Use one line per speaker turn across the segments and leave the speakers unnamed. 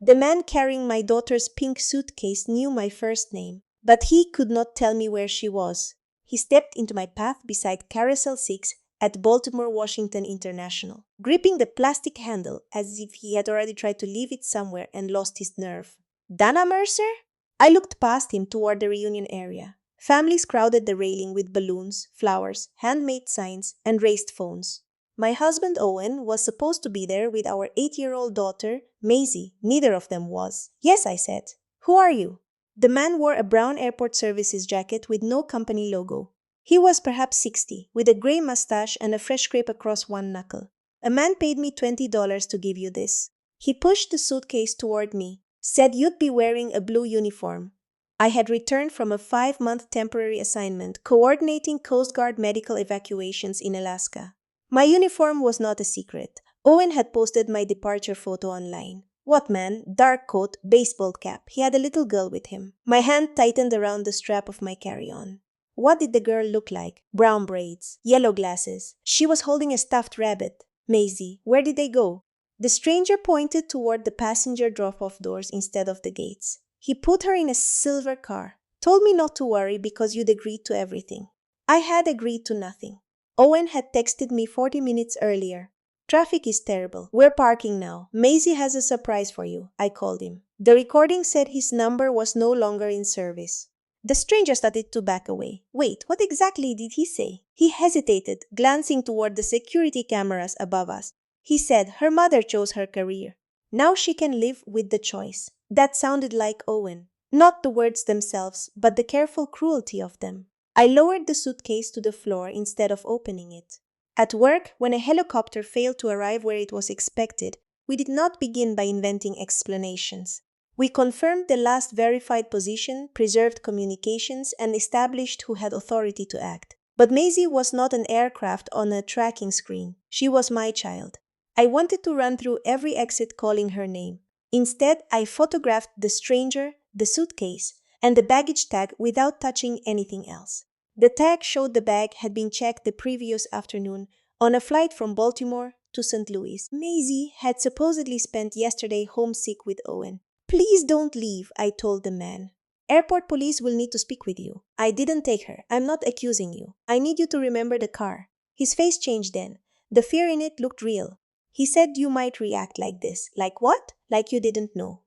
The man carrying my daughter's pink suitcase knew my first name, but he could not tell me where she was. He stepped into my path beside Carousel 6 at Baltimore Washington International, gripping the plastic handle as if he had already tried to leave it somewhere and lost his nerve. Dana Mercer? I looked past him toward the reunion area. Families crowded the railing with balloons, flowers, handmade signs, and raised phones. My husband Owen was supposed to be there with our 8-year-old daughter, Maisie. Neither of them was. Yes, I said. Who are you? The man wore a brown airport services jacket with no company logo. He was perhaps 60, with a gray mustache and a fresh scrape across one knuckle. A man paid me $20 to give you this. He pushed the suitcase toward me, said you'd be wearing a blue uniform. I had returned from a 5-month temporary assignment coordinating Coast Guard medical evacuations in Alaska. My uniform was not a secret. Owen had posted my departure photo online. What man? Dark coat, baseball cap. He had a little girl with him. My hand tightened around the strap of my carry-on. What did the girl look like? Brown braids, yellow glasses. She was holding a stuffed rabbit. Maisie, where did they go? The stranger pointed toward the passenger drop-off doors instead of the gates. He put her in a silver car. Told me not to worry because you'd agreed to everything. I had agreed to nothing. Owen had texted me 40 minutes earlier. Traffic is terrible. We're parking now. Maisie has a surprise for you, I called him. The recording said his number was no longer in service. The stranger started to back away. Wait, what exactly did he say? He hesitated, glancing toward the security cameras above us. He said her mother chose her career. Now she can live with the choice. That sounded like Owen. Not the words themselves, but the careful cruelty of them. I lowered the suitcase to the floor instead of opening it. At work, when a helicopter failed to arrive where it was expected, we did not begin by inventing explanations. We confirmed the last verified position, preserved communications, and established who had authority to act. But Maisie was not an aircraft on a tracking screen. She was my child. I wanted to run through every exit calling her name. Instead, I photographed the stranger, the suitcase, and the baggage tag without touching anything else. The tag showed the bag had been checked the previous afternoon on a flight from Baltimore to St. Louis. Maisie had supposedly spent yesterday homesick with Owen. Please don't leave, I told the man. Airport police will need to speak with you. I didn't take her. I'm not accusing you. I need you to remember the car. His face changed then. The fear in it looked real. He said you might react like this. Like what? Like you didn't know.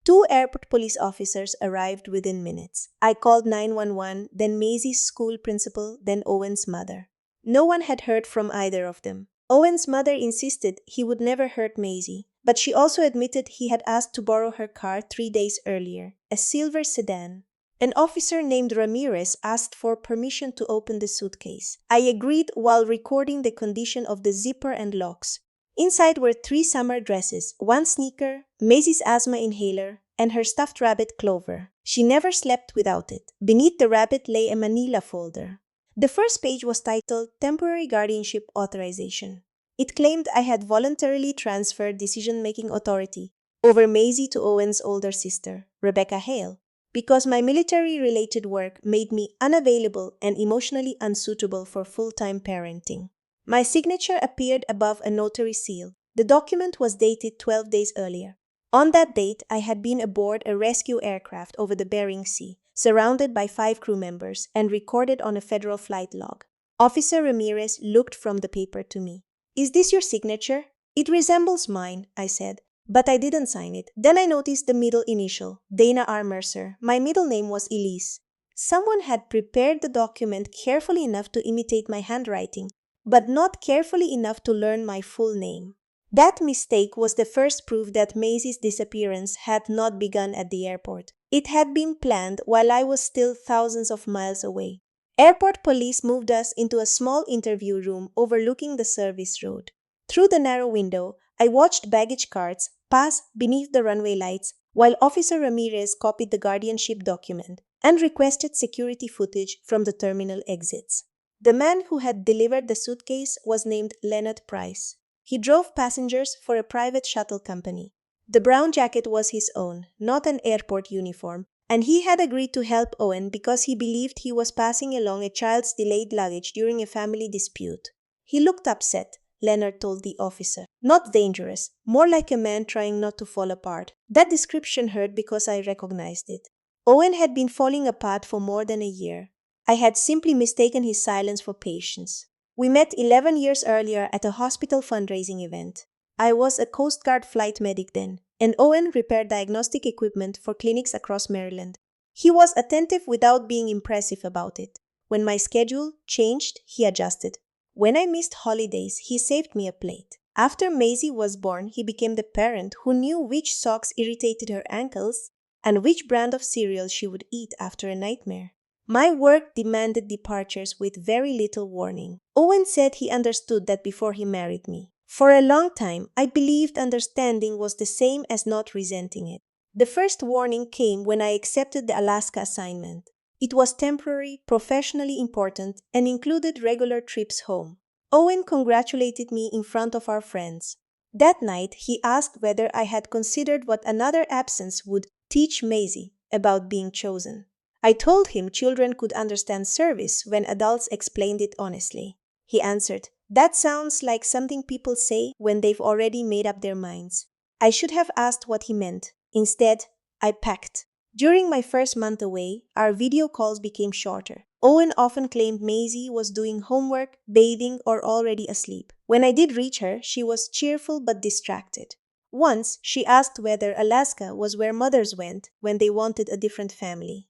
2 airport police officers arrived within minutes. I called 911, then Maisie's school principal, then Owen's mother. No one had heard from either of them. Owen's mother insisted he would never hurt Maisie, but she also admitted he had asked to borrow her car 3 days earlier, a silver sedan. An officer named Ramirez asked for permission to open the suitcase. I agreed while recording the condition of the zipper and locks. Inside were 3 summer dresses, 1 sneaker, Maisie's asthma inhaler, and her stuffed rabbit Clover. She never slept without it. Beneath the rabbit lay a manila folder. The first page was titled Temporary Guardianship Authorization. It claimed I had voluntarily transferred decision-making authority over Maisie to Owen's older sister, Rebecca Hale, because my military-related work made me unavailable and emotionally unsuitable for full-time parenting. My signature appeared above a notary seal. The document was dated 12 days earlier. On that date, I had been aboard a rescue aircraft over the Bering Sea, surrounded by 5 crew members, and recorded on a federal flight log. Officer Ramirez looked from the paper to me. Is this your signature? It resembles mine, I said, but I didn't sign it. Then I noticed the middle initial, Dana R. Mercer. My middle name was Elise. Someone had prepared the document carefully enough to imitate my handwriting, but not carefully enough to learn my full name. That mistake was the first proof that Maisie's disappearance had not begun at the airport. It had been planned while I was still thousands of miles away. Airport police moved us into a small interview room overlooking the service road. Through the narrow window, I watched baggage carts pass beneath the runway lights while Officer Ramirez copied the guardianship document and requested security footage from the terminal exits. The man who had delivered the suitcase was named Leonard Price. He drove passengers for a private shuttle company. The brown jacket was his own, not an airport uniform, and he had agreed to help Owen because he believed he was passing along a child's delayed luggage during a family dispute. He looked upset, Leonard told the officer. Not dangerous, more like a man trying not to fall apart. That description hurt because I recognized it. Owen had been falling apart for more than a year. I had simply mistaken his silence for patience. We met 11 years earlier at a hospital fundraising event. I was a Coast Guard flight medic then, and Owen repaired diagnostic equipment for clinics across Maryland. He was attentive without being impressive about it. When my schedule changed, he adjusted. When I missed holidays, he saved me a plate. After Maisie was born, he became the parent who knew which socks irritated her ankles and which brand of cereal she would eat after a nightmare. My work demanded departures with very little warning. Owen said he understood that before he married me. For a long time, I believed understanding was the same as not resenting it. The first warning came when I accepted the Alaska assignment. It was temporary, professionally important, and included regular trips home. Owen congratulated me in front of our friends. That night, he asked whether I had considered what another absence would teach Maisie about being chosen. I told him children could understand service when adults explained it honestly. He answered, "That sounds like something people say when they've already made up their minds." I should have asked what he meant. Instead, I packed. During my first month away, our video calls became shorter. Owen often claimed Maisie was doing homework, bathing, or already asleep. When I did reach her, she was cheerful but distracted. Once, she asked whether Alaska was where mothers went when they wanted a different family.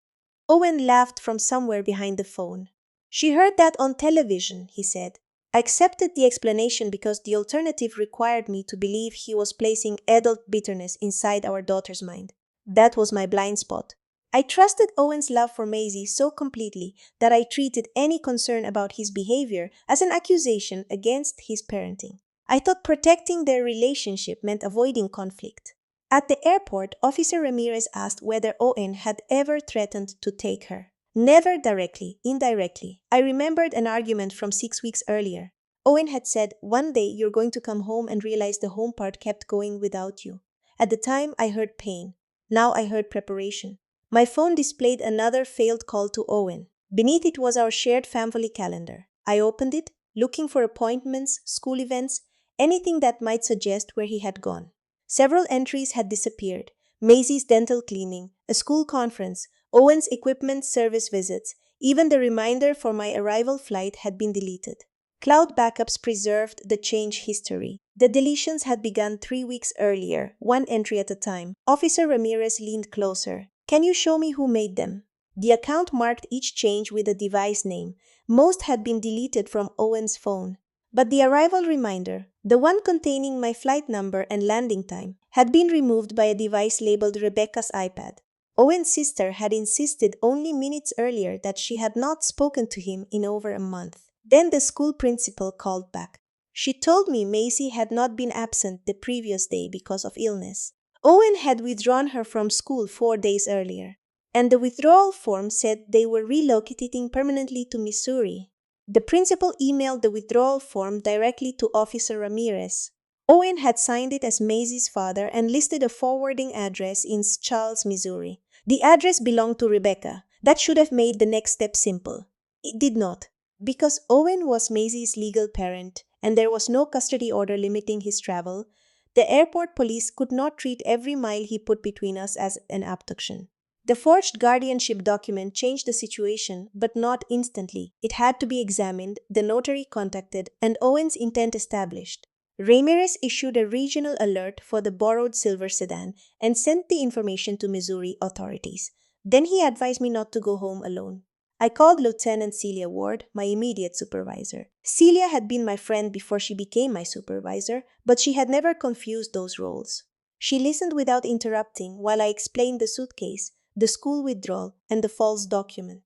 Owen laughed from somewhere behind the phone. "She heard that on television," he said. I accepted the explanation because the alternative required me to believe he was placing adult bitterness inside our daughter's mind. That was my blind spot. I trusted Owen's love for Maisie so completely that I treated any concern about his behavior as an accusation against his parenting. I thought protecting their relationship meant avoiding conflict. At the airport, Officer Ramirez asked whether Owen had ever threatened to take her. Never directly, indirectly. I remembered an argument from 6 weeks earlier. Owen had said, "One day you're going to come home and realize the home part kept going without you." At the time, I heard pain. Now I heard preparation. My phone displayed another failed call to Owen. Beneath it was our shared family calendar. I opened it, looking for appointments, school events, anything that might suggest where he had gone. Several entries had disappeared. Maisie's dental cleaning, a school conference, Owen's equipment service visits, even the reminder for my arrival flight had been deleted. Cloud backups preserved the change history. The deletions had begun 3 weeks earlier, one entry at a time. Officer Ramirez leaned closer. "Can you show me who made them?" The account marked each change with a device name. Most had been deleted from Owen's phone. But the arrival reminder, the one containing my flight number and landing time, had been removed by a device labeled Rebecca's iPad. Owen's sister had insisted only minutes earlier that she had not spoken to him in over a month. Then the school principal called back. She told me Maisie had not been absent the previous day because of illness. Owen had withdrawn her from school 4 days earlier, and the withdrawal form said they were relocating permanently to Missouri. The principal emailed the withdrawal form directly to Officer Ramirez. Owen had signed it as Maisie's father and listed a forwarding address in Charles, Missouri. The address belonged to Rebecca. That should have made the next step simple. It did not, because Owen was Maisie's legal parent and there was no custody order limiting his travel. The airport police could not treat every mile he put between us as an abduction. The forged guardianship document changed the situation, but not instantly. It had to be examined, the notary contacted, and Owen's intent established. Ramirez issued a regional alert for the borrowed silver sedan and sent the information to Missouri authorities. Then he advised me not to go home alone. I called Lieutenant Celia Ward, my immediate supervisor. Celia had been my friend before she became my supervisor, but she had never confused those roles. She listened without interrupting while I explained the suitcase, the school withdrawal, and the false document.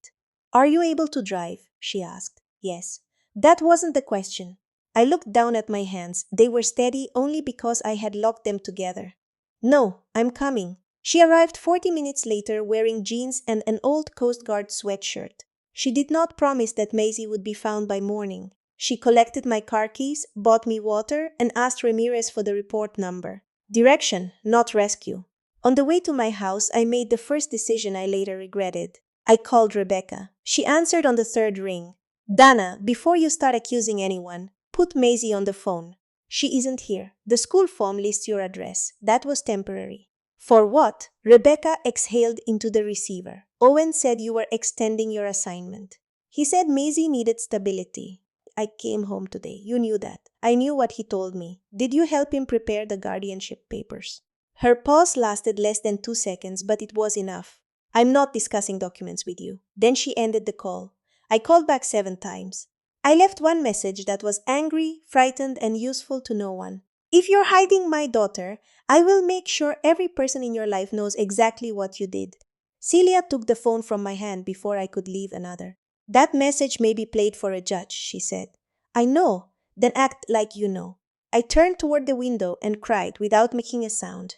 "Are you able to drive?" she asked. "Yes." That wasn't the question. I looked down at my hands. They were steady only because I had locked them together. "No, I'm coming." She arrived 40 minutes later wearing jeans and an old Coast Guard sweatshirt. She did not promise that Maisie would be found by morning. She collected my car keys, bought me water, and asked Ramirez for the report number. Direction, not rescue. On the way to my house, I made the first decision I later regretted. I called Rebecca. She answered on the third ring. "Dana, before you start accusing anyone, put Maisie on the phone. She isn't here. The school form lists your address. That was temporary. For what? Rebecca exhaled into the receiver. Owen said you were extending your assignment. He said Maisie needed stability. I came home today. You knew that. I knew what he told me. Did you help him prepare the guardianship papers? Her pause lasted less than 2 seconds, but it was enough. I'm not discussing documents with you. Then she ended the call. I called back 7 times. I left one message that was angry, frightened, and useful to no one. If you're hiding my daughter, I will make sure every person in your life knows exactly what you did. Celia took the phone from my hand before I could leave another. That message may be played for a judge, she said. I know. Then act like you know. I turned toward the window and cried without making a sound.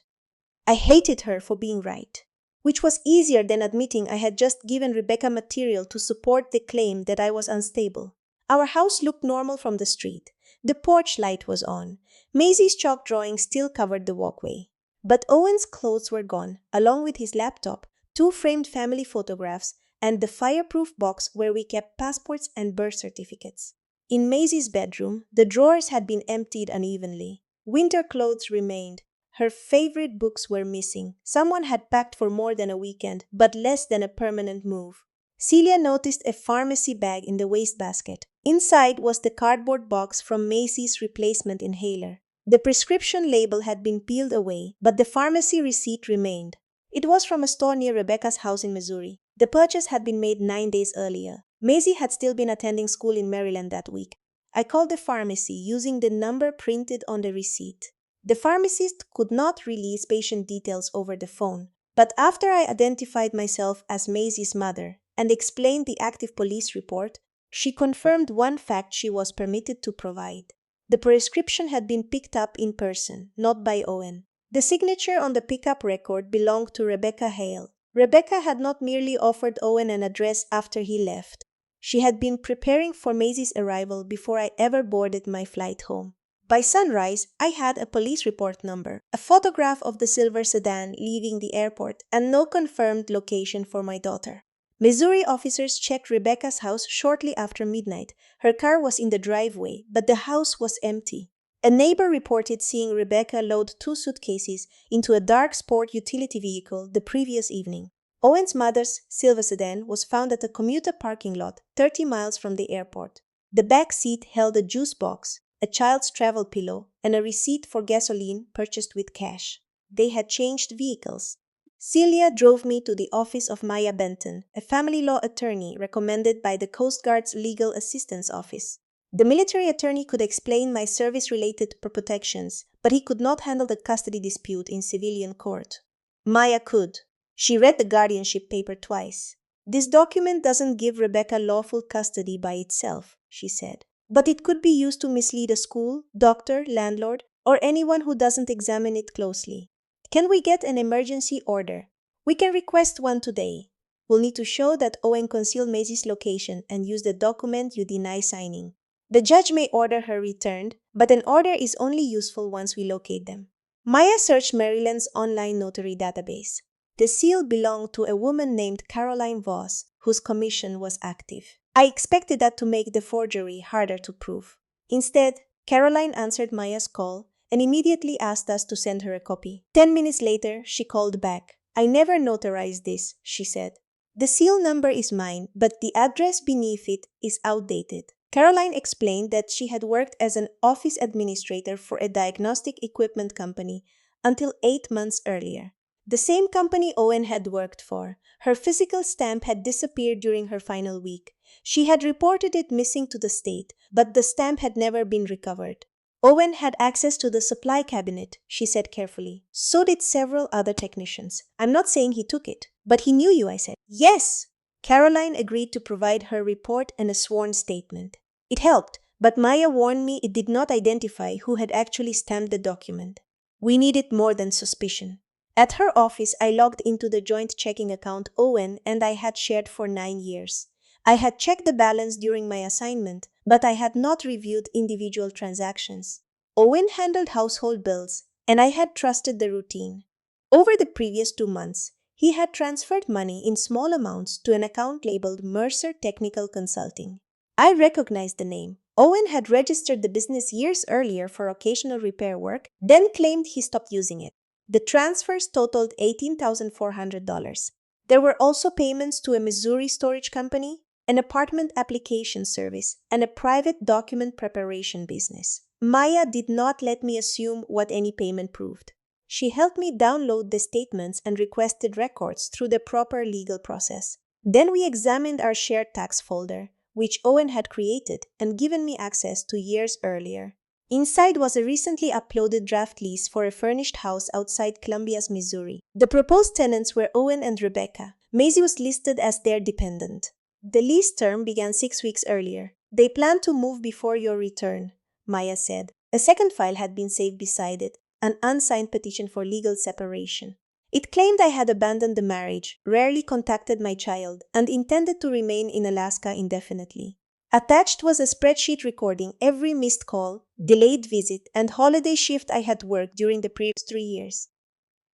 I hated her for being right, which was easier than admitting I had just given Rebecca material to support the claim that I was unstable. Our house looked normal from the street. The porch light was on. Maisie's chalk drawing still covered the walkway. But Owen's clothes were gone, along with his laptop, 2 framed family photographs, and the fireproof box where we kept passports and birth certificates. In Maisie's bedroom, the drawers had been emptied unevenly. Winter clothes remained. Her favorite books were missing. Someone had packed for more than a weekend, but less than a permanent move. Celia noticed a pharmacy bag in the wastebasket. Inside was the cardboard box from Macy's replacement inhaler. The prescription label had been peeled away, but the pharmacy receipt remained. It was from a store near Rebecca's house in Missouri. The purchase had been made 9 days earlier. Maisie had still been attending school in Maryland that week. I called the pharmacy using the number printed on the receipt. The pharmacist could not release patient details over the phone, but after I identified myself as Maisie's mother and explained the active police report, she confirmed one fact she was permitted to provide. The prescription had been picked up in person, not by Owen. The signature on the pickup record belonged to Rebecca Hale. Rebecca had not merely offered Owen an address after he left. She had been preparing for Maisie's arrival before I ever boarded my flight home. By sunrise, I had a police report number, a photograph of the silver sedan leaving the airport, and no confirmed location for my daughter. Missouri officers checked Rebecca's house shortly after midnight. Her car was in the driveway, but the house was empty. A neighbor reported seeing Rebecca load 2 suitcases into a dark sport utility vehicle the previous evening. Owen's mother's silver sedan was found at a commuter parking lot 30 miles from the airport. The back seat held a juice box, a child's travel pillow, and a receipt for gasoline purchased with cash. They had changed vehicles. Celia drove me to the office of Maya Benton, a family law attorney recommended by the Coast Guard's Legal Assistance Office. The military attorney could explain my service-related protections, but he could not handle the custody dispute in civilian court. Maya could. She read the guardianship paper twice. This document doesn't give Rebecca lawful custody by itself, she said. But it could be used to mislead a school, doctor, landlord, or anyone who doesn't examine it closely. Can we get an emergency order? We can request one today. We'll need to show that Owen concealed Maisie's location and use the document you deny signing. The judge may order her returned, but an order is only useful once we locate them. Maya searched Maryland's online notary database. The seal belonged to a woman named Caroline Voss, whose commission was active. I expected that to make the forgery harder to prove. Instead, Caroline answered Maya's call and immediately asked us to send her a copy. 10 minutes later, she called back. I never notarized this, she said. The seal number is mine, but the address beneath it is outdated. Caroline explained that she had worked as an office administrator for a diagnostic equipment company until 8 months earlier. The same company Owen had worked for. Her physical stamp had disappeared during her final week. She had reported it missing to the state, but the stamp had never been recovered. Owen had access to the supply cabinet, she said carefully. So did several other technicians. I'm not saying he took it. But he knew you, I said. Yes! Caroline agreed to provide her report and a sworn statement. It helped, but Maya warned me it did not identify who had actually stamped the document. We needed more than suspicion. At her office, I logged into the joint checking account Owen and I had shared for 9 years. I had checked the balance during my assignment, but I had not reviewed individual transactions. Owen handled household bills, and I had trusted the routine. Over the previous 2 months, he had transferred money in small amounts to an account labeled Mercer Technical Consulting. I recognized the name. Owen had registered the business years earlier for occasional repair work, then claimed he stopped using it. The transfers totaled $18,400. There were also payments to a Missouri storage company, an apartment application service, and a private document preparation business. Maya did not let me assume what any payment proved. She helped me download the statements and requested records through the proper legal process. Then we examined our shared tax folder, which Owen had created and given me access to years earlier. Inside was a recently uploaded draft lease for a furnished house outside Columbia's, Missouri. The proposed tenants were Owen and Rebecca. Maisie was listed as their dependent. The lease term began 6 weeks earlier. They planned to move before your return, Maya said. A second file had been saved beside it, an unsigned petition for legal separation. It claimed I had abandoned the marriage, rarely contacted my child, and intended to remain in Alaska indefinitely. Attached was a spreadsheet recording every missed call, delayed visit, and holiday shift I had worked during the previous 3 years.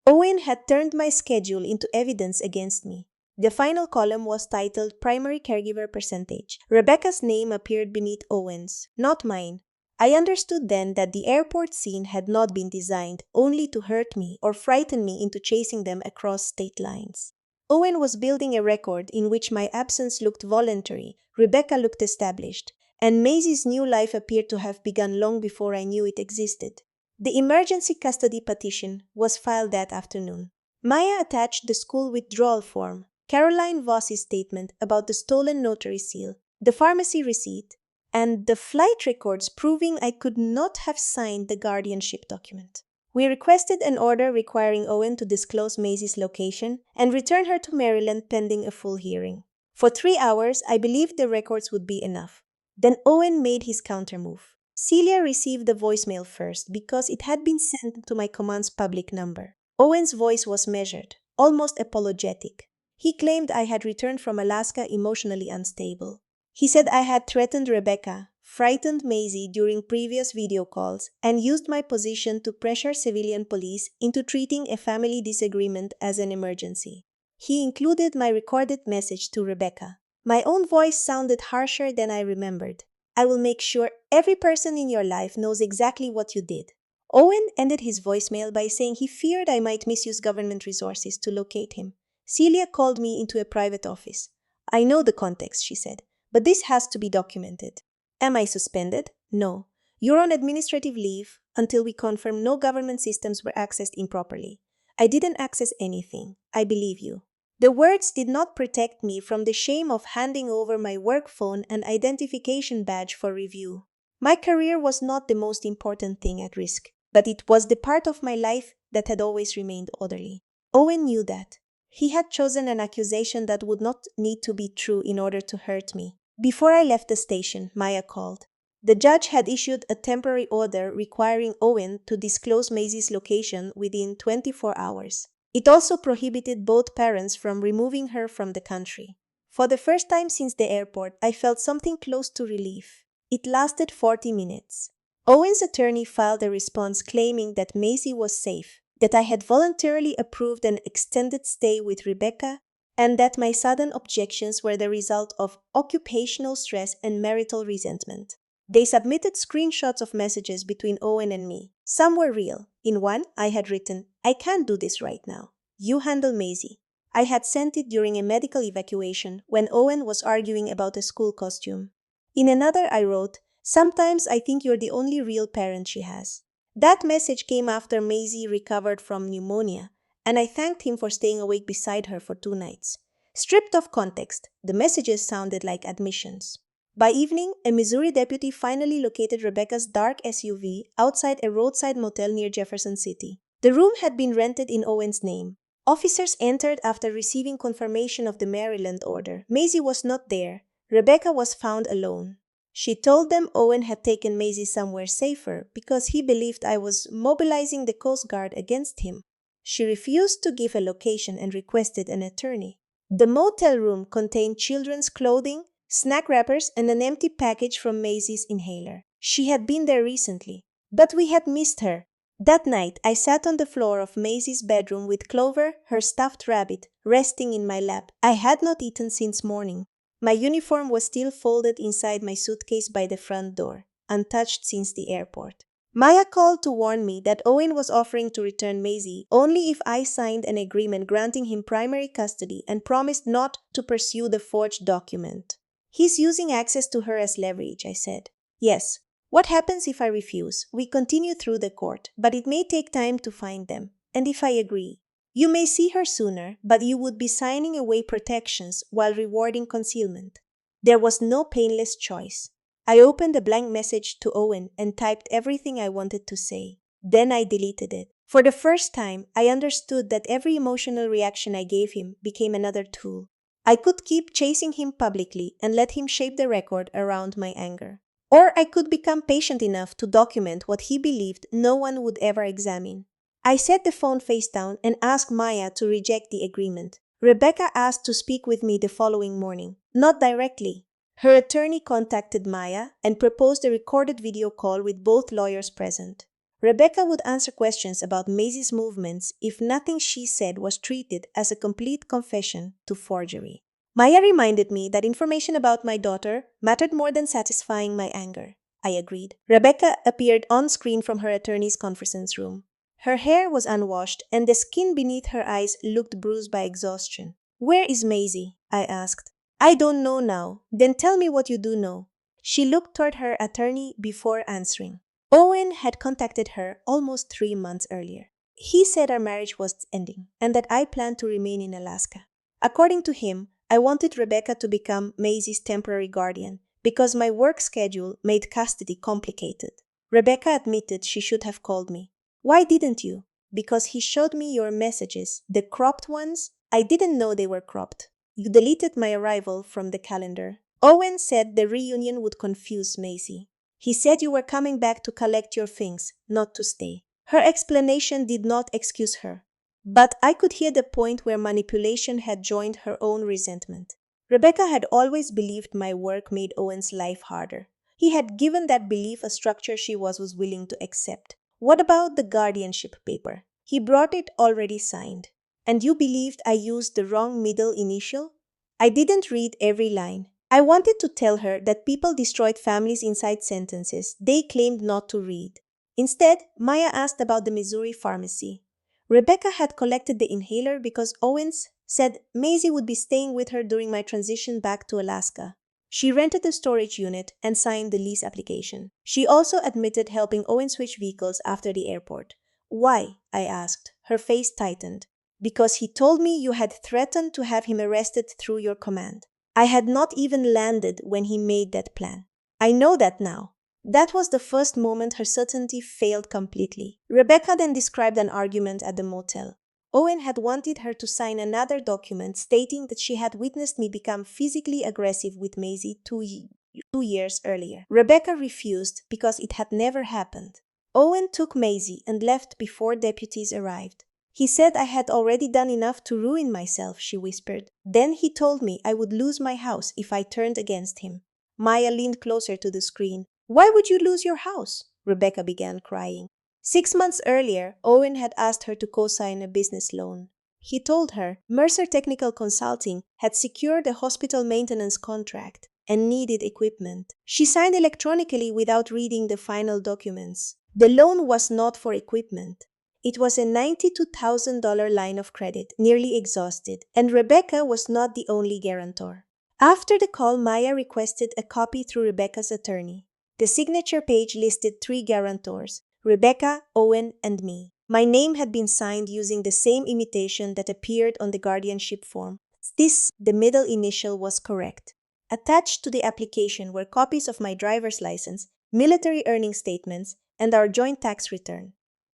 Owen had turned my schedule into evidence against me. The final column was titled Primary Caregiver Percentage. Rebecca's name appeared beneath Owen's, not mine. I understood then that the airport scene had not been designed only to hurt me or frighten me into chasing them across state lines. Owen was building a record in which my absence looked voluntary, Rebecca looked established, and Maisie's new life appeared to have begun long before I knew it existed. The emergency custody petition was filed that afternoon. Maya attached the school withdrawal form, Caroline Voss's statement about the stolen notary seal, the pharmacy receipt, and the flight records proving I could not have signed the guardianship document. We requested an order requiring Owen to disclose Maisie's location and return her to Maryland pending a full hearing. For 3 hours, I believed the records would be enough. Then Owen made his countermove. Celia received the voicemail first because it had been sent to my command's public number. Owen's voice was measured, almost apologetic. He claimed I had returned from Alaska emotionally unstable. He said I had threatened Rebecca, frightened Maisie during previous video calls, and used my position to pressure civilian police into treating a family disagreement as an emergency. He included my recorded message to Rebecca. My own voice sounded harsher than I remembered. I will make sure every person in your life knows exactly what you did. Owen ended his voicemail by saying he feared I might misuse government resources to locate him. Celia called me into a private office. I know the context, she said, but this has to be documented. Am I suspended? No. You're on administrative leave until we confirm no government systems were accessed improperly. I didn't access anything. I believe you. The words did not protect me from the shame of handing over my work phone and identification badge for review. My career was not the most important thing at risk, but it was the part of my life that had always remained orderly. Owen knew that. He had chosen an accusation that would not need to be true in order to hurt me. Before I left the station, Maya called. The judge had issued a temporary order requiring Owen to disclose Maisie's location within 24 hours. It also prohibited both parents from removing her from the country. For the first time since the airport, I felt something close to relief. It lasted 40 minutes. Owen's attorney filed a response claiming that Maisie was safe, that I had voluntarily approved an extended stay with Rebecca, and that my sudden objections were the result of occupational stress and marital resentment. They submitted screenshots of messages between Owen and me. Some were real. In one, I had written, "I can't do this right now. You handle Maisie." I had sent it during a medical evacuation when Owen was arguing about a school costume. In another, I wrote, "Sometimes I think you're the only real parent she has." That message came after Maisie recovered from pneumonia, and I thanked him for staying awake beside her for 2 nights. Stripped of context, the messages sounded like admissions. By evening, a Missouri deputy finally located Rebecca's dark SUV outside a roadside motel near Jefferson City. The room had been rented in Owen's name. Officers entered after receiving confirmation of the Maryland order. Maisie was not there. Rebecca was found alone. She told them Owen had taken Maisie somewhere safer because he believed I was mobilizing the Coast Guard against him. She refused to give a location and requested an attorney. The motel room contained children's clothing, snack wrappers, and an empty package from Maisie's inhaler. She had been there recently, but we had missed her. That night, I sat on the floor of Maisie's bedroom with Clover, her stuffed rabbit, resting in my lap. I had not eaten since morning. My uniform was still folded inside my suitcase by the front door, untouched since the airport. Maya called to warn me that Owen was offering to return Maisie only if I signed an agreement granting him primary custody and promised not to pursue the forged document. He's using access to her as leverage, I said. Yes. What happens if I refuse? We continue through the court, but it may take time to find them. And if I agree? You may see her sooner, but you would be signing away protections while rewarding concealment. There was no painless choice. I opened a blank message to Owen and typed everything I wanted to say. Then I deleted it. For the first time, I understood that every emotional reaction I gave him became another tool. I could keep chasing him publicly and let him shape the record around my anger. Or I could become patient enough to document what he believed no one would ever examine. I set the phone face down and asked Maya to reject the agreement. Rebecca asked to speak with me the following morning. Not directly. Her attorney contacted Maya and proposed a recorded video call with both lawyers present. Rebecca would answer questions about Maisie's movements if nothing she said was treated as a complete confession to forgery. Maya reminded me that information about my daughter mattered more than satisfying my anger. I agreed. Rebecca appeared on screen from her attorney's conference room. Her hair was unwashed and the skin beneath her eyes looked bruised by exhaustion. "Where is Maisie?" I asked. "I don't know now." "Then tell me what you do know." She looked toward her attorney before answering. Owen had contacted her almost 3 months earlier. He said our marriage was ending and that I planned to remain in Alaska. According to him, I wanted Rebecca to become Maisie's temporary guardian because my work schedule made custody complicated. Rebecca admitted she should have called me. "Why didn't you?" "Because he showed me your messages, the cropped ones. I didn't know they were cropped. You deleted my arrival from the calendar." Owen said the reunion would confuse Maisie. "He said you were coming back to collect your things, not to stay." Her explanation did not excuse her, but I could hear the point where manipulation had joined her own resentment. Rebecca had always believed my work made Owen's life harder. He had given that belief a structure she was willing to accept. "What about the guardianship paper?" "He brought it already signed." "And you believed I used the wrong middle initial?" I didn't read every line. I wanted to tell her that people destroyed families inside sentences they claimed not to read. Instead, Maya asked about the Missouri pharmacy. Rebecca had collected the inhaler because Owens said Maisie would be staying with her during my transition back to Alaska. She rented a storage unit and signed the lease application. She also admitted helping Owen switch vehicles after the airport. "Why?" I asked. Her face tightened. "Because he told me you had threatened to have him arrested through your command. I had not even landed when he made that plan." "I know that now." That was the first moment her certainty failed completely. Rebecca then described an argument at the motel. Owen had wanted her to sign another document stating that she had witnessed me become physically aggressive with Maisie 2 years earlier. Rebecca refused because it had never happened. Owen took Maisie and left before deputies arrived. "He said I had already done enough to ruin myself," she whispered. "Then he told me I would lose my house if I turned against him." Maya leaned closer to the screen. "Why would you lose your house?" Rebecca began crying. 6 months earlier, Owen had asked her to co-sign a business loan. He told her Mercer Technical Consulting had secured a hospital maintenance contract and needed equipment. She signed electronically without reading the final documents. The loan was not for equipment. It was a $92,000 line of credit, nearly exhausted, and Rebecca was not the only guarantor. After the call, Maya requested a copy through Rebecca's attorney. The signature page listed 3 guarantors, Rebecca, Owen, and me. My name had been signed using the same imitation that appeared on the guardianship form. The middle initial was correct. Attached to the application were copies of my driver's license, military earning statements, and our joint tax return.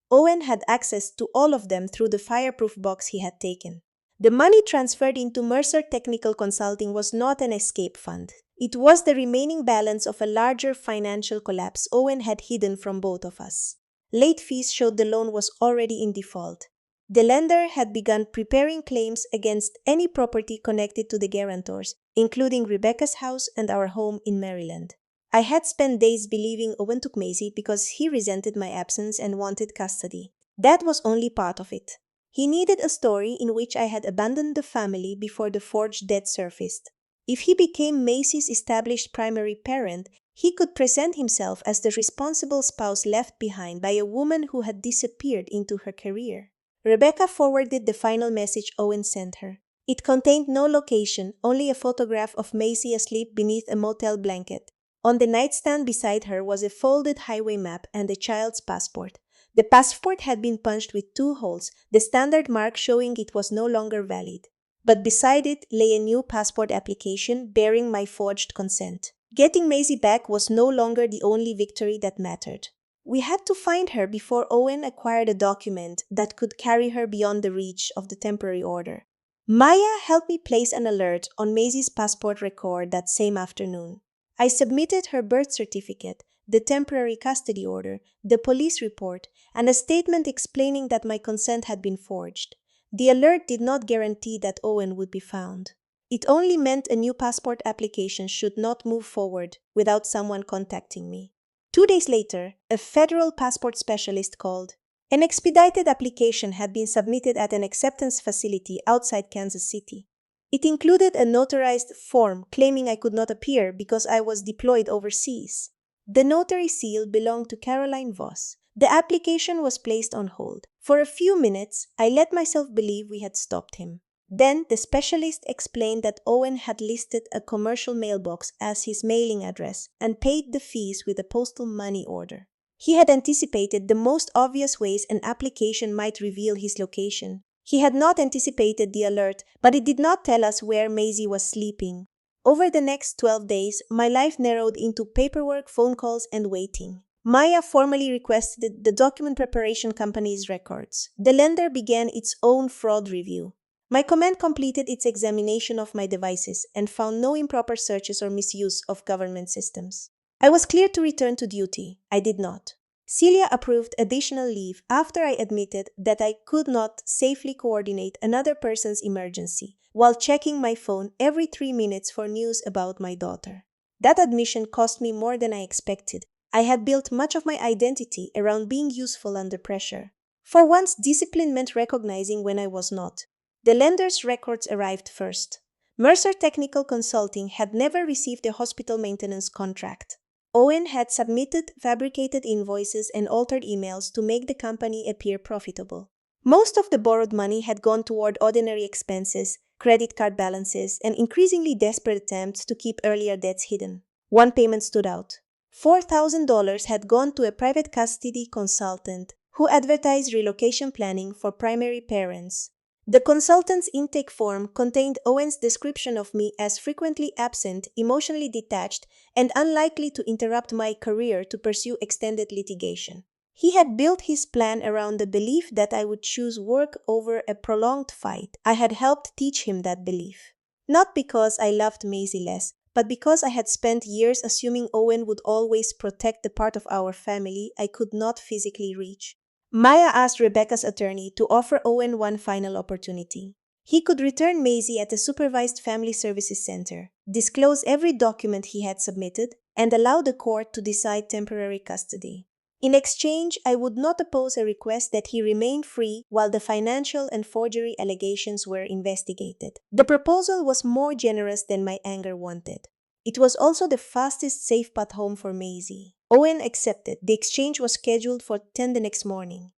Owen had access to all of them through the fireproof box he had taken. The money transferred into Mercer Technical Consulting was not an escape fund. It was the remaining balance of a larger financial collapse Owen had hidden from both of us. Late fees showed the loan was already in default. The lender had begun preparing claims against any property connected to the guarantors, including Rebecca's house and our home in Maryland. I had spent days believing Owen took Maisie because he resented my absence and wanted custody. That was only part of it. He needed a story in which I had abandoned the family before the forged debt surfaced. If he became Macy's established primary parent, he could present himself as the responsible spouse left behind by a woman who had disappeared into her career. Rebecca forwarded the final message Owen sent her. It contained no location, only a photograph of Maisie asleep beneath a motel blanket. On the nightstand beside her was a folded highway map and the child's passport. The passport had been punched with 2 holes, the standard mark showing it was no longer valid. But beside it lay a new passport application bearing my forged consent. Getting Maisie back was no longer the only victory that mattered. We had to find her before Owen acquired a document that could carry her beyond the reach of the temporary order. Maya helped me place an alert on Maisie's passport record that same afternoon. I submitted her birth certificate, the temporary custody order, the police report, and a statement explaining that my consent had been forged. The alert did not guarantee that Owen would be found. It only meant a new passport application should not move forward without someone contacting me. 2 days later, a federal passport specialist called. An expedited application had been submitted at an acceptance facility outside Kansas City. It included a notarized form claiming I could not appear because I was deployed overseas. The notary seal belonged to Caroline Voss. The application was placed on hold. For a few minutes, I let myself believe we had stopped him. Then the specialist explained that Owen had listed a commercial mailbox as his mailing address and paid the fees with a postal money order. He had anticipated the most obvious ways an application might reveal his location. He had not anticipated the alert, but it did not tell us where Maisie was sleeping. Over the next 12 days, my life narrowed into paperwork, phone calls, and waiting. Maya formally requested the document preparation company's records. The lender began its own fraud review. My command completed its examination of my devices and found no improper searches or misuse of government systems. I was cleared to return to duty. I did not. Celia approved additional leave after I admitted that I could not safely coordinate another person's emergency while checking my phone every 3 minutes for news about my daughter. That admission cost me more than I expected. I had built much of my identity around being useful under pressure. For once, discipline meant recognizing when I was not. The lender's records arrived first. Mercer Technical Consulting had never received a hospital maintenance contract. Owen had submitted fabricated invoices and altered emails to make the company appear profitable. Most of the borrowed money had gone toward ordinary expenses, credit card balances, and increasingly desperate attempts to keep earlier debts hidden. One payment stood out. $4,000 had gone to a private custody consultant who advertised relocation planning for primary parents. The consultant's intake form contained Owen's description of me as frequently absent, emotionally detached, and unlikely to interrupt my career to pursue extended litigation. He had built his plan around the belief that I would choose work over a prolonged fight. I had helped teach him that belief. Not because I loved Maisie less, but because I had spent years assuming Owen would always protect the part of our family I could not physically reach. Maya asked Rebecca's attorney to offer Owen one final opportunity. He could return Maisie at a supervised family services center, disclose every document he had submitted, and allow the court to decide temporary custody. In exchange, I would not oppose a request that he remain free while the financial and forgery allegations were investigated. The proposal was more generous than my anger wanted. It was also the fastest safe path home for Maisie. Owen accepted. The exchange was scheduled for 10 the next morning.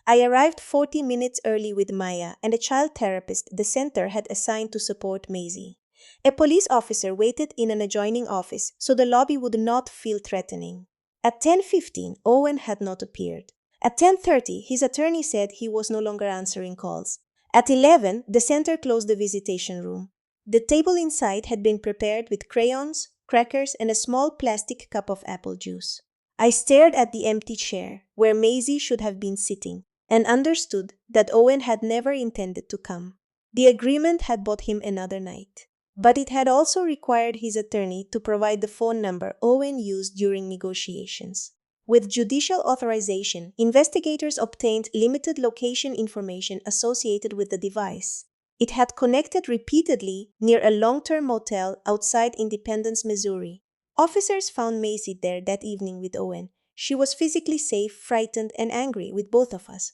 I arrived 40 minutes early with Maya and a child therapist the center had assigned to support Maisie. A police officer waited in an adjoining office so the lobby would not feel threatening. At 10:15, Owen had not appeared. At 10:30, his attorney said he was no longer answering calls. At 11, the center closed the visitation room. The table inside had been prepared with crayons, crackers, and a small plastic cup of apple juice. I stared at the empty chair, where Maisie should have been sitting, and understood that Owen had never intended to come. The agreement had bought him another night. But it had also required his attorney to provide the phone number Owen used during negotiations. With judicial authorization, investigators obtained limited location information associated with the device. It had connected repeatedly near a long-term motel outside Independence, Missouri. Officers found Maisie there that evening with Owen. She was physically safe, frightened, and angry with both of us.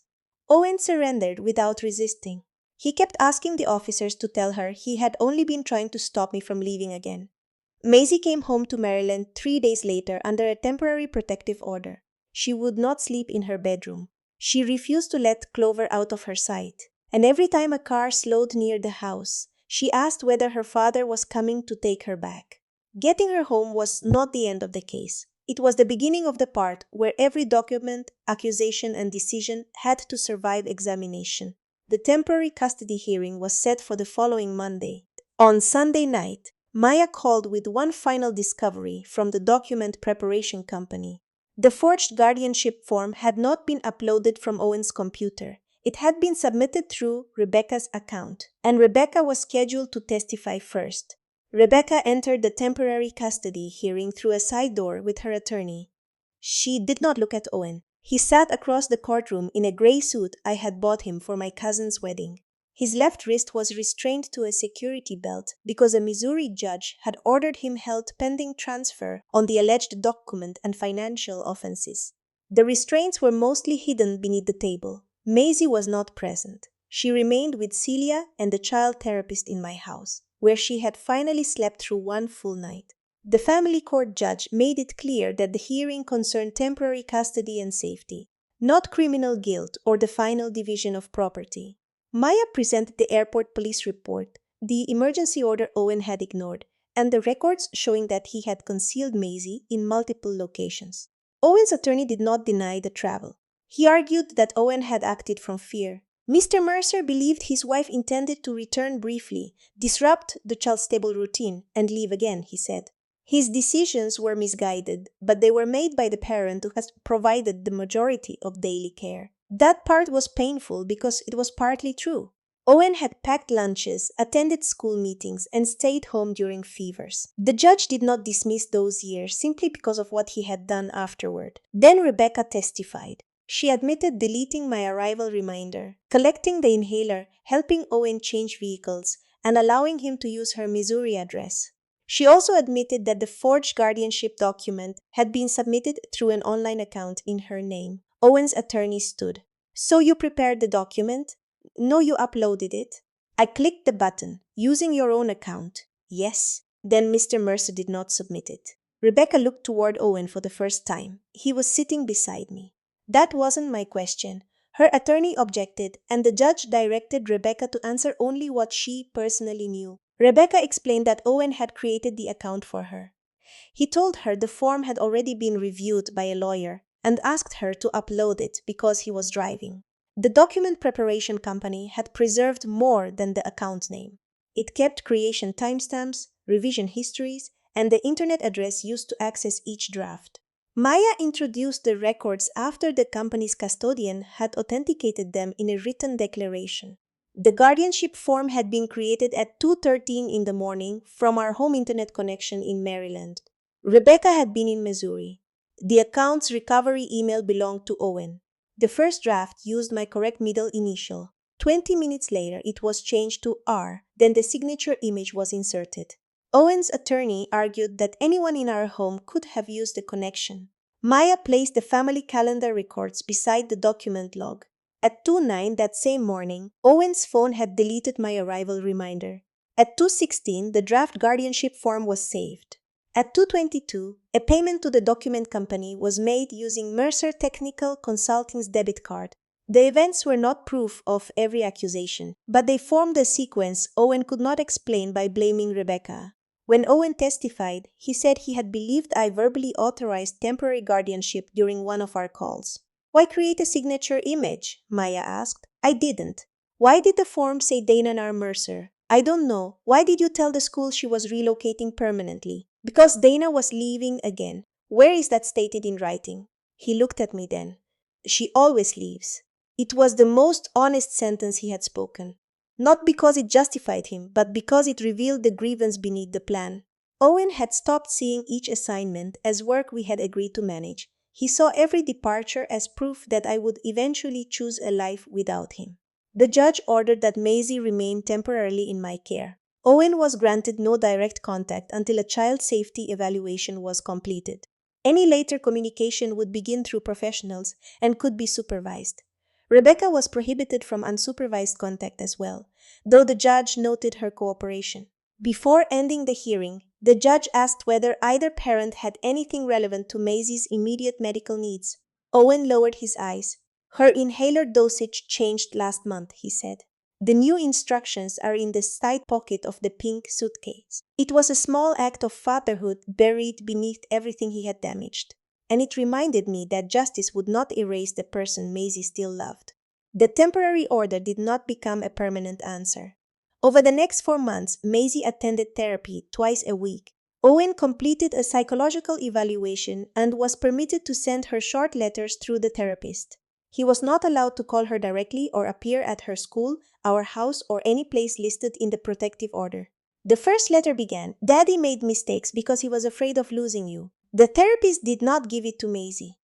Owen surrendered without resisting. He kept asking the officers to tell her he had only been trying to stop me from leaving again. Maisie came home to Maryland 3 days later under a temporary protective order. She would not sleep in her bedroom. She refused to let Clover out of her sight. And every time a car slowed near the house, she asked whether her father was coming to take her back. Getting her home was not the end of the case. It was the beginning of the part where every document, accusation, and decision had to survive examination. The temporary custody hearing was set for the following Monday. On Sunday night, Maya called with one final discovery from the document preparation company. The forged guardianship form had not been uploaded from Owen's computer. It had been submitted through Rebecca's account, and Rebecca was scheduled to testify first. Rebecca entered the temporary custody hearing through a side door with her attorney. She did not look at Owen. He sat across the courtroom in a gray suit I had bought him for my cousin's wedding. His left wrist was restrained to a security belt because a Missouri judge had ordered him held pending transfer on the alleged document and financial offenses. The restraints were mostly hidden beneath the table. Maisie was not present. She remained with Celia and the child therapist in my house, where she had finally slept through one full night. The family court judge made it clear that the hearing concerned temporary custody and safety, not criminal guilt or the final division of property. Maya presented the airport police report, the emergency order Owen had ignored, and the records showing that he had concealed Maisie in multiple locations. Owen's attorney did not deny the travel. He argued that Owen had acted from fear. Mr. Mercer believed his wife intended to return briefly, disrupt the child's stable routine, and leave again, he said. His decisions were misguided, but they were made by the parent who has provided the majority of daily care. That part was painful because it was partly true. Owen had packed lunches, attended school meetings, and stayed home during fevers. The judge did not dismiss those years simply because of what he had done afterward. Then Rebecca testified. She admitted deleting my arrival reminder, collecting the inhaler, helping Owen change vehicles, and allowing him to use her Missouri address. She also admitted that the forged guardianship document had been submitted through an online account in her name. Owen's attorney stood. "So you prepared the document?" "No, you uploaded it." "I clicked the button. Using your own account." "Yes." "Then Mr. Mercer did not submit it." Rebecca looked toward Owen for the first time. He was sitting beside me. "That wasn't my question." Her attorney objected, and the judge directed Rebecca to answer only what she personally knew. Rebecca explained that Owen had created the account for her. He told her the form had already been reviewed by a lawyer and asked her to upload it because he was driving. The document preparation company had preserved more than the account name. It kept creation timestamps, revision histories, and the internet address used to access each draft. Maya introduced the records after the company's custodian had authenticated them in a written declaration. The guardianship form had been created at 2:13 in the morning from our home internet connection in Maryland. Rebecca had been in Missouri. The account's recovery email belonged to Owen. The first draft used my correct middle initial. 20 minutes later, it was changed to R, then the signature image was inserted. Owen's attorney argued that anyone in our home could have used the connection. Maya placed the family calendar records beside the document log. At 2:09 that same morning, Owen's phone had deleted my arrival reminder. At 2:16, the draft guardianship form was saved. At 2:22, a payment to the document company was made using Mercer Technical Consulting's debit card. The events were not proof of every accusation, but they formed a sequence Owen could not explain by blaming Rebecca. When Owen testified, he said he had believed I verbally authorized temporary guardianship during one of our calls. "Why create a signature image?" Maya asked. "I didn't." "Why did the form say Dana Mercer?" "I don't know." "Why did you tell the school she was relocating permanently?" "Because Dana was leaving again." "Where is that stated in writing?" He looked at me then. "She always leaves." It was the most honest sentence he had spoken. Not because it justified him, but because it revealed the grievance beneath the plan. Owen had stopped seeing each assignment as work we had agreed to manage. He saw every departure as proof that I would eventually choose a life without him. The judge ordered that Maisie remain temporarily in my care. Owen was granted no direct contact until a child safety evaluation was completed. Any later communication would begin through professionals and could be supervised. Rebecca was prohibited from unsupervised contact as well, though the judge noted her cooperation. Before ending the hearing, the judge asked whether either parent had anything relevant to Maisie's immediate medical needs. Owen lowered his eyes. Her inhaler dosage changed last month, he said. The new instructions are in the side pocket of the pink suitcase. It was a small act of fatherhood buried beneath everything he had damaged, and it reminded me that justice would not erase the person Maisie still loved. The temporary order did not become a permanent answer. Over the next 4 months, Maisie attended therapy twice a week. Owen completed a psychological evaluation and was permitted to send her short letters through the therapist. He was not allowed to call her directly or appear at her school, our house, or any place listed in the protective order. The first letter began, "Daddy made mistakes because he was afraid of losing you." The therapist did not give it to Maisie.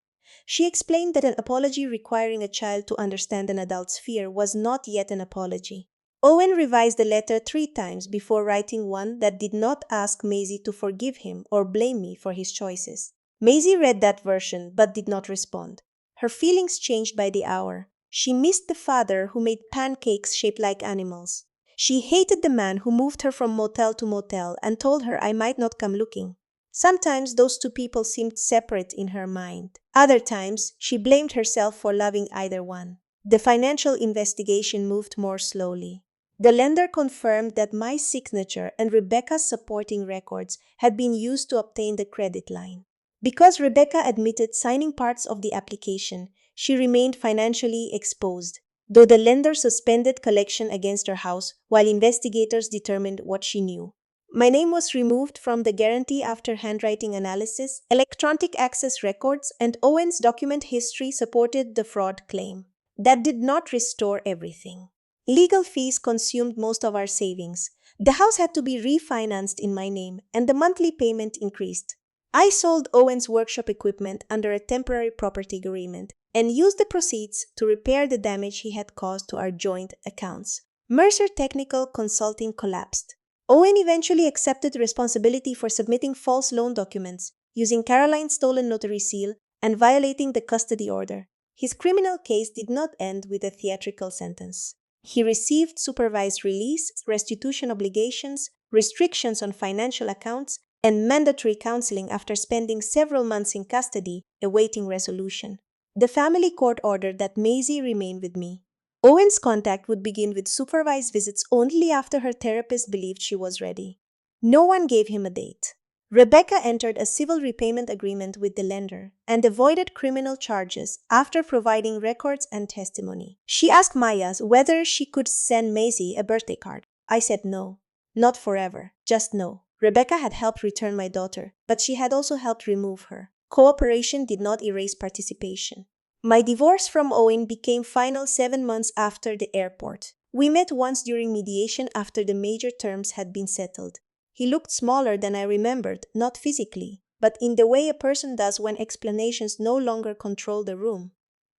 She explained that an apology requiring a child to understand an adult's fear was not yet an apology. Owen revised the letter 3 times before writing one that did not ask Maisie to forgive him or blame me for his choices. Maisie read that version but did not respond. Her feelings changed by the hour. She missed the father who made pancakes shaped like animals. She hated the man who moved her from motel to motel and told her I might not come looking. Sometimes those two people seemed separate in her mind. Other times, she blamed herself for loving either one. The financial investigation moved more slowly. The lender confirmed that my signature and Rebecca's supporting records had been used to obtain the credit line. Because Rebecca admitted signing parts of the application, she remained financially exposed, though the lender suspended collection against her house while investigators determined what she knew. My name was removed from the guarantee after handwriting analysis, electronic access records, and Owen's document history supported the fraud claim. That did not restore everything. Legal fees consumed most of our savings. The house had to be refinanced in my name, and the monthly payment increased. I sold Owen's workshop equipment under a temporary property agreement and used the proceeds to repair the damage he had caused to our joint accounts. Mercer Technical Consulting collapsed. Owen eventually accepted responsibility for submitting false loan documents, using Caroline's stolen notary seal, and violating the custody order. His criminal case did not end with a theatrical sentence. He received supervised release, restitution obligations, restrictions on financial accounts, and mandatory counseling after spending several months in custody, awaiting resolution. The family court ordered that Maisie remain with me. Owen's contact would begin with supervised visits only after her therapist believed she was ready. No one gave him a date. Rebecca entered a civil repayment agreement with the lender and avoided criminal charges after providing records and testimony. She asked Maya whether she could send Maisie a birthday card. I said no. Not forever, just no. Rebecca had helped return my daughter, but she had also helped remove her. Cooperation did not erase participation. My divorce from Owen became final 7 months after the airport. We met once during mediation after the major terms had been settled. He looked smaller than I remembered, not physically, but in the way a person does when explanations no longer control the room.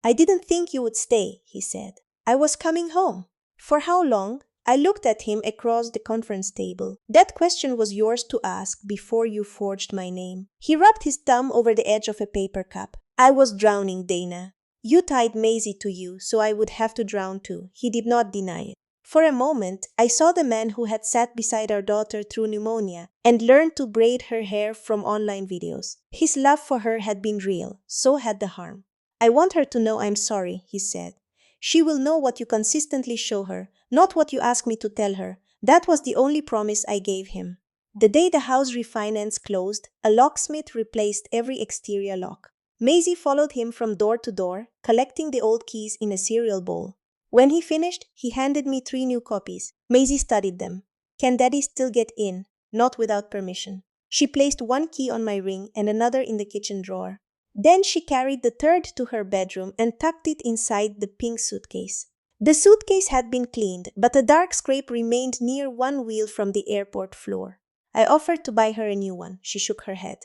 "I didn't think you would stay," he said. "I was coming home." "For how long?" I looked at him across the conference table. "That question was yours to ask before you forged my name." He rubbed his thumb over the edge of a paper cup. "I was drowning, Dana. You tied Maisie to you, so I would have to drown too." He did not deny it. For a moment, I saw the man who had sat beside our daughter through pneumonia and learned to braid her hair from online videos. His love for her had been real, so had the harm. "I want her to know I'm sorry," he said. "She will know what you consistently show her, not what you ask me to tell her." That was the only promise I gave him. The day the house refinance closed, a locksmith replaced every exterior lock. Maisie followed him from door to door, collecting the old keys in a cereal bowl. When he finished, he handed me 3 new copies. Maisie studied them. "Can Daddy still get in?" "Not without permission." She placed 1 key on my ring and another in the kitchen drawer. Then she carried the third to her bedroom and tucked it inside the pink suitcase. The suitcase had been cleaned, but a dark scrape remained near one wheel from the airport floor. I offered to buy her a new one. She shook her head.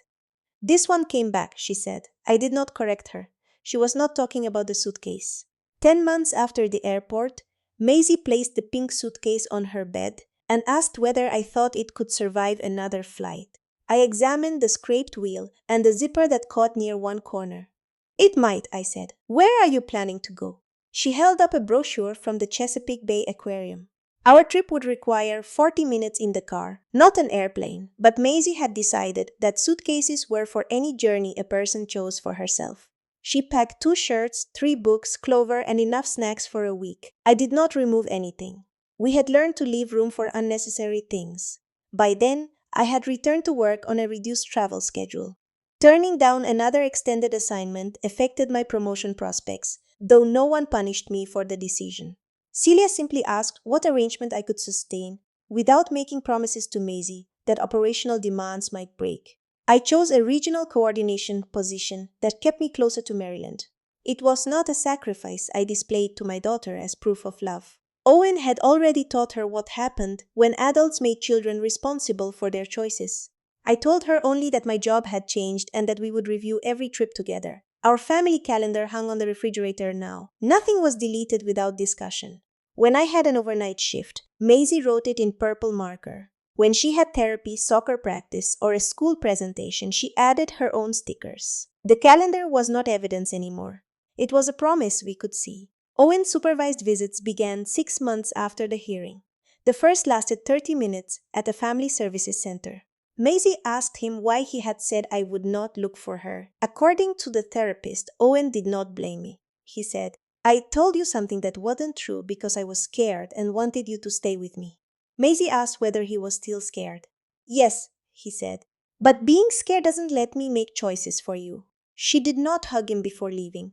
"This one came back," she said. I did not correct her. She was not talking about the suitcase. 10 months after the airport, Maisie placed the pink suitcase on her bed and asked whether I thought it could survive another flight. I examined the scraped wheel and the zipper that caught near one corner. "It might," I said. "Where are you planning to go?" She held up a brochure from the Chesapeake Bay Aquarium. Our trip would require 40 minutes in the car, not an airplane, but Maisie had decided that suitcases were for any journey a person chose for herself. She packed 2 shirts, 3 books, Clover, and enough snacks for a week. I did not remove anything. We had learned to leave room for unnecessary things. By then, I had returned to work on a reduced travel schedule. Turning down another extended assignment affected my promotion prospects, though no one punished me for the decision. Celia simply asked what arrangement I could sustain without making promises to Maisie that operational demands might break. I chose a regional coordination position that kept me closer to Maryland. It was not a sacrifice I displayed to my daughter as proof of love. Owen had already taught her what happened when adults made children responsible for their choices. I told her only that my job had changed and that we would review every trip together. Our family calendar hung on the refrigerator now. Nothing was deleted without discussion. When I had an overnight shift, Maisie wrote it in purple marker. When she had therapy, soccer practice, or a school presentation, she added her own stickers. The calendar was not evidence anymore. It was a promise we could see. Owen's supervised visits began 6 months after the hearing. The first lasted 30 minutes at a family services center. Maisie asked him why he had said I would not look for her. According to the therapist, Owen did not blame me. He said, "I told you something that wasn't true because I was scared and wanted you to stay with me." Maisie asked whether he was still scared. "Yes," he said, "but being scared doesn't let me make choices for you." She did not hug him before leaving.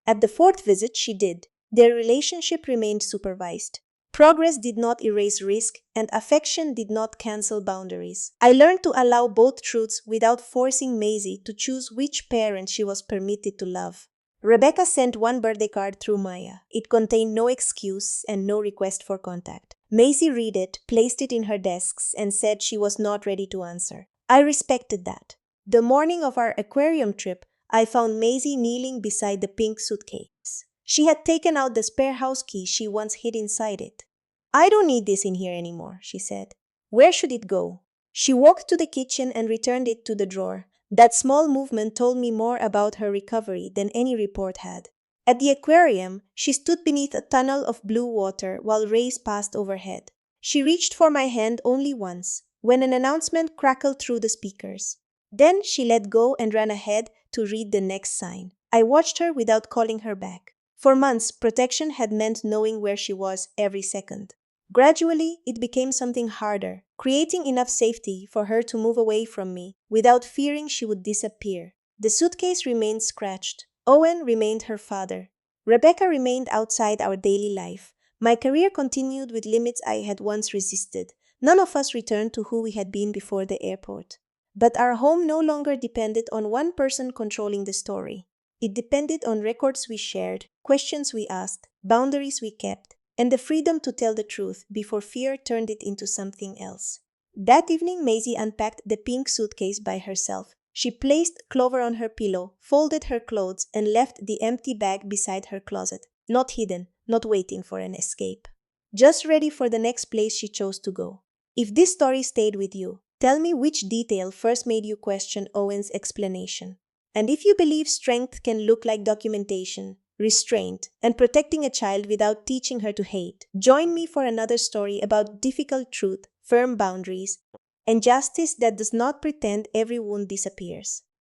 At the 4th visit, she did. Their relationship remained supervised. Progress did not erase risk, and affection did not cancel boundaries. I learned to allow both truths without forcing Maisie to choose which parent she was permitted to love. Rebecca sent one birthday card through Maya. It contained no excuse and no request for contact. Maisie read it, placed it in her desks, and said she was not ready to answer. I respected that. The morning of our aquarium trip, I found Maisie kneeling beside the pink suitcase. She had taken out the spare house key she once hid inside it. "I don't need this in here anymore," she said. "Where should it go?" She walked to the kitchen and returned it to the drawer. That small movement told me more about her recovery than any report had. At the aquarium, she stood beneath a tunnel of blue water while rays passed overhead. She reached for my hand only once, when an announcement crackled through the speakers. Then she let go and ran ahead to read the next sign. I watched her without calling her back. For months, protection had meant knowing where she was every second. Gradually, it became something harder, creating enough safety for her to move away from me without fearing she would disappear. The suitcase remained scratched. Owen remained her father. Rebecca remained outside our daily life. My career continued with limits I had once resisted. None of us returned to who we had been before the airport. But our home no longer depended on one person controlling the story. It depended on records we shared, questions we asked, boundaries we kept, and the freedom to tell the truth before fear turned it into something else. That evening, Maisie unpacked the pink suitcase by herself. She placed Clover on her pillow, folded her clothes, and left the empty bag beside her closet. Not hidden, not waiting for an escape. Just ready for the next place she chose to go. If this story stayed with you, tell me which detail first made you question Owen's explanation. And if you believe strength can look like documentation, restraint, and protecting a child without teaching her to hate, join me for another story about difficult truth, firm boundaries, and justice that does not pretend every wound disappears.